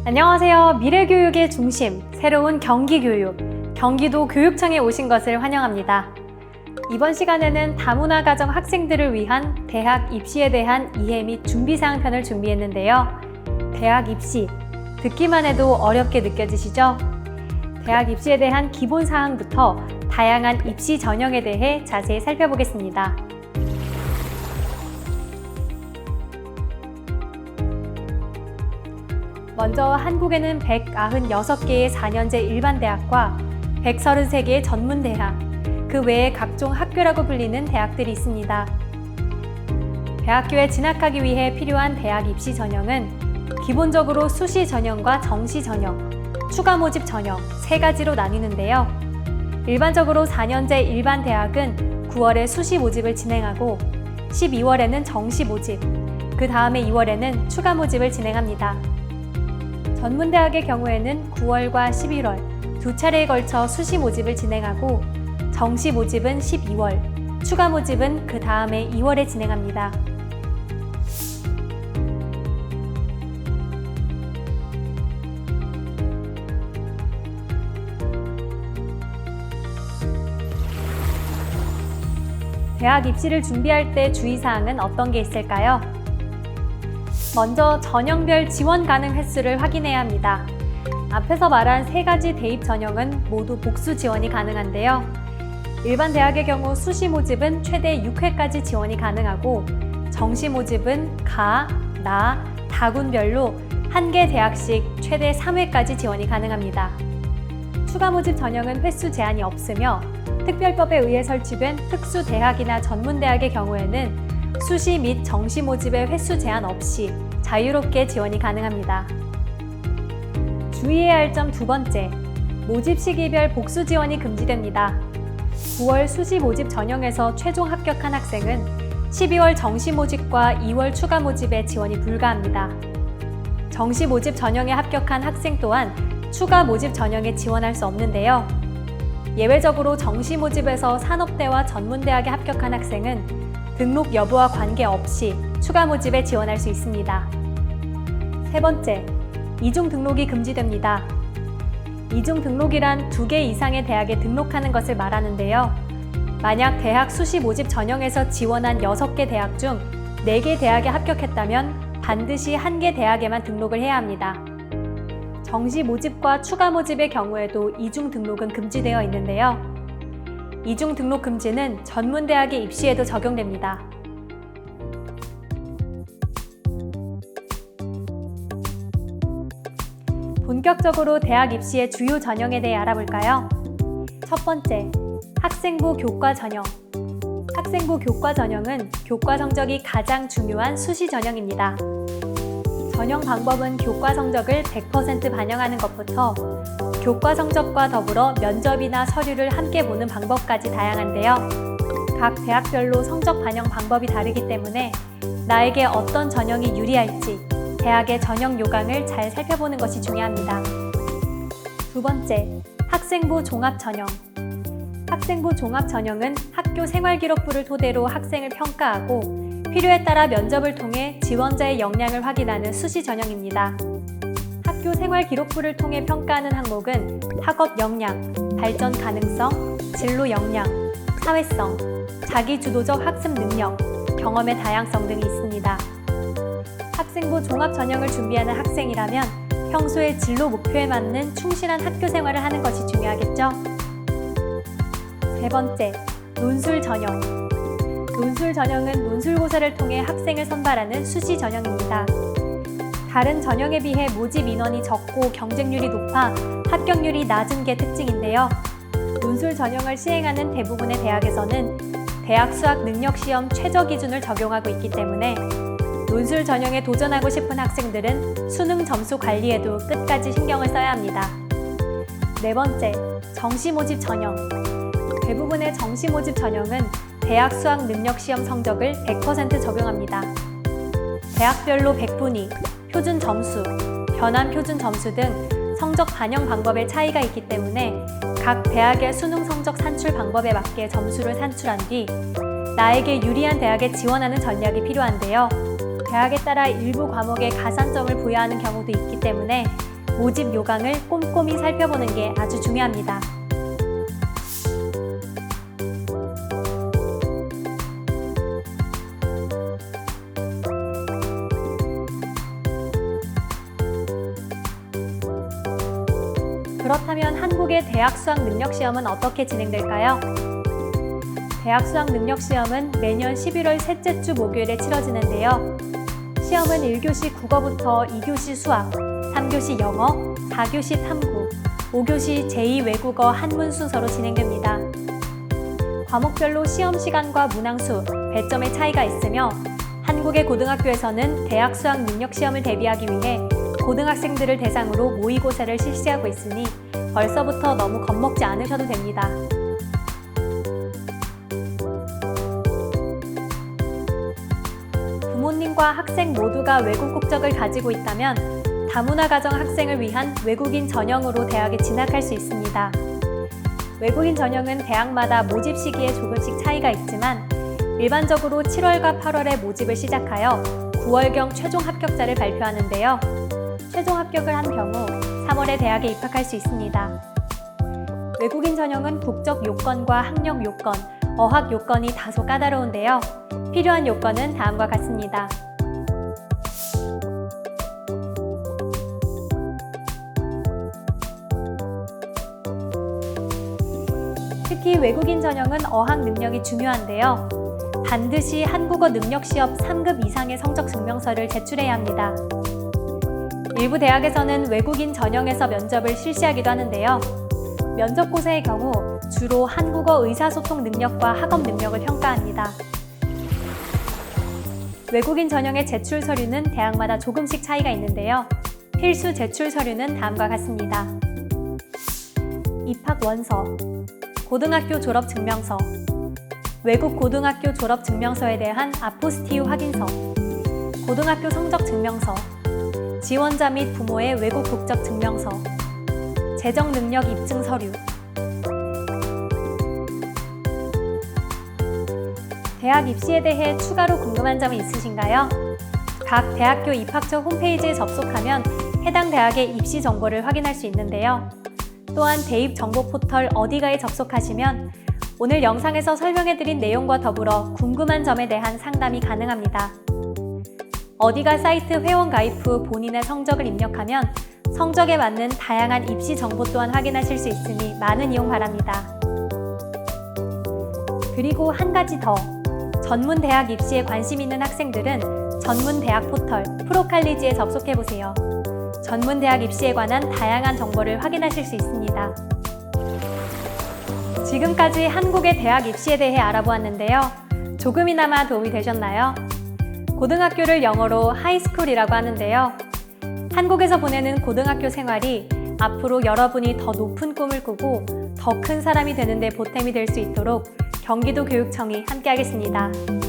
안녕하세요. 미래교육의 중심, 새로운 경기교육, 경기도 교육청에 오신 것을 환영합니다. 이번 시간에는 다문화 가정 학생들을 위한 대학 입시에 대한 이해 및 준비사항 편을 준비했는데요. 대학 입시, 듣기만 해도 어렵게 느껴지시죠? 대학 입시에 대한 기본사항부터 다양한 입시 전형에 대해 자세히 살펴보겠습니다. 먼저 한국에는 196개의 4년제 일반대학과 133개의 전문대학, 그 외에 각종 학교라고 불리는 대학들이 있습니다. 대학교에 진학하기 위해 필요한 대학 입시 전형은 기본적으로 수시 전형과 정시 전형, 추가 모집 전형 세 가지로 나뉘는데요. 일반적으로 4년제 일반 대학은 9월에 수시 모집을 진행하고 12월에는 정시 모집, 그 다음에 2월에는 추가 모집을 진행합니다. 전문대학의 경우에는 9월과 11월 두 차례에 걸쳐 수시 모집을 진행하고 정시 모집은 12월, 추가 모집은 그 다음에 2월에 진행합니다. 대학 입시를 준비할 때 주의사항은 어떤 게 있을까요? 먼저 전형별 지원 가능 횟수를 확인해야 합니다. 앞에서 말한 세 가지 대입 전형은 모두 복수 지원이 가능한데요. 일반 대학의 경우 수시 모집은 최대 6회까지 지원이 가능하고 정시 모집은 가, 나, 다군별로 한 개 대학씩 최대 3회까지 지원이 가능합니다. 추가 모집 전형은 횟수 제한이 없으며 특별법에 의해 설치된 특수대학이나 전문대학의 경우에는 수시 및 정시 모집의 횟수 제한 없이 자유롭게 지원이 가능합니다. 주의해야 할 점 두 번째, 모집 시기별 복수 지원이 금지됩니다. 9월 수시 모집 전형에서 최종 합격한 학생은 12월 정시 모집과 2월 추가 모집에 지원이 불가합니다. 정시 모집 전형에 합격한 학생 또한 추가 모집 전형에 지원할 수 없는데요. 예외적으로 정시 모집에서 산업대와 전문대학에 합격한 학생은 등록 여부와 관계없이 추가 모집에 지원할 수 있습니다. 세 번째, 이중 등록이 금지됩니다. 이중 등록이란 2개 이상의 대학에 등록하는 것을 말하는데요. 만약 대학 수시 모집 전형에서 지원한 6개 대학 중 4개 대학에 합격했다면 반드시 1개 대학에만 등록을 해야 합니다. 정시 모집과 추가 모집의 경우에도 이중 등록은 금지되어 있는데요. 이중 등록 금지는 전문대학의 입시에도 적용됩니다. 본격적으로 대학 입시의 주요 전형에 대해 알아볼까요? 첫 번째, 학생부 교과 전형. 학생부 교과 전형은 교과 성적이 가장 중요한 수시 전형입니다. 전형 방법은 교과 성적을 100% 반영하는 것부터 교과 성적과 더불어 면접이나 서류를 함께 보는 방법까지 다양한데요. 각 대학별로 성적 반영 방법이 다르기 때문에 나에게 어떤 전형이 유리할지 대학의 전형 요강을 잘 살펴보는 것이 중요합니다. 두 번째, 학생부 종합 전형. 학생부 종합 전형은 학교 생활기록부를 토대로 학생을 평가하고 필요에 따라 면접을 통해 지원자의 역량을 확인하는 수시 전형입니다. 학교 생활기록부를 통해 평가하는 항목은 학업 역량, 발전 가능성, 진로 역량, 사회성, 자기주도적 학습 능력, 경험의 다양성 등이 있습니다. 학생부 종합 전형을 준비하는 학생이라면 평소의 진로 목표에 맞는 충실한 학교 생활을 하는 것이 중요하겠죠? 세 번째, 논술 전형. 논술 전형은 논술고사를 통해 학생을 선발하는 수시 전형입니다. 다른 전형에 비해 모집 인원이 적고 경쟁률이 높아 합격률이 낮은 게 특징인데요. 논술 전형을 시행하는 대부분의 대학에서는 대학 수학 능력 시험 최저 기준을 적용하고 있기 때문에 논술 전형에 도전하고 싶은 학생들은 수능 점수 관리에도 끝까지 신경을 써야 합니다. 네 번째, 정시 모집 전형. 대부분의 정시 모집 전형은 대학 수학 능력 시험 성적을 100% 적용합니다. 대학별로 백분위, 표준 점수, 변환 표준 점수 등 성적 반영 방법의 차이가 있기 때문에 각 대학의 수능 성적 산출 방법에 맞게 점수를 산출한 뒤 나에게 유리한 대학에 지원하는 전략이 필요한데요. 대학에 따라 일부 과목에 가산점을 부여하는 경우도 있기 때문에 모집 요강을 꼼꼼히 살펴보는 게 아주 중요합니다. 그렇다면 한국의 대학 수학 능력 시험은 어떻게 진행될까요? 대학 수학 능력 시험은 매년 11월 셋째 주 목요일에 치러지는데요. 시험은 1교시 국어부터 2교시 수학, 3교시 영어, 4교시 탐구, 5교시 제2외국어 한문 순서로 진행됩니다. 과목별로 시험 시간과 문항수, 배점의 차이가 있으며 한국의 고등학교에서는 대학 수학 능력 시험을 대비하기 위해 고등학생들을 대상으로 모의고사를 실시하고 있으니 벌써부터 너무 겁먹지 않으셔도 됩니다. 부모님과 학생 모두가 외국 국적을 가지고 있다면 다문화 가정 학생을 위한 외국인 전형으로 대학에 진학할 수 있습니다. 외국인 전형은 대학마다 모집 시기에 조금씩 차이가 있지만 일반적으로 7월과 8월에 모집을 시작하여 9월경 최종 합격자를 발표하는데요. 최종 합격을 한 경우 3월에 대학에 입학할 수 있습니다. 외국인 전형은 국적 요건과 학력 요건, 어학 요건이 다소 까다로운데요. 필요한 요건은 다음과 같습니다. 특히 외국인 전형은 어학 능력이 중요한데요. 반드시 한국어 능력 시험 3급 이상의 성적 증명서를 제출해야 합니다. 일부 대학에서는 외국인 전형에서 면접을 실시하기도 하는데요. 면접고사의 경우 주로 한국어 의사소통 능력과 학업 능력을 평가합니다. 외국인 전형의 제출 서류는 대학마다 조금씩 차이가 있는데요. 필수 제출 서류는 다음과 같습니다. 입학 원서, 고등학교 졸업 증명서, 외국 고등학교 졸업 증명서에 대한 아포스티유 확인서, 고등학교 성적 증명서, 지원자 및 부모의 외국 국적 증명서, 재정 능력 입증 서류. 대학 입시에 대해 추가로 궁금한 점이 있으신가요? 각 대학교 입학처 홈페이지에 접속하면 해당 대학의 입시 정보를 확인할 수 있는데요. 또한 대입 정보 포털 어디가에 접속하시면 오늘 영상에서 설명해드린 내용과 더불어 궁금한 점에 대한 상담이 가능합니다. 어디가 사이트 회원 가입 후 본인의 성적을 입력하면 성적에 맞는 다양한 입시 정보 또한 확인하실 수 있으니 많은 이용 바랍니다. 그리고 한 가지 더, 전문 대학 입시에 관심 있는 학생들은 전문 대학 포털 프로칼리지에 접속해보세요. 전문 대학 입시에 관한 다양한 정보를 확인하실 수 있습니다. 지금까지 한국의 대학 입시에 대해 알아보았는데요. 조금이나마 도움이 되셨나요? 고등학교를 영어로 하이스쿨이라고 하는데요. 한국에서 보내는 고등학교 생활이 앞으로 여러분이 더 높은 꿈을 꾸고 더 큰 사람이 되는 데 보탬이 될 수 있도록 경기도 교육청이 함께하겠습니다.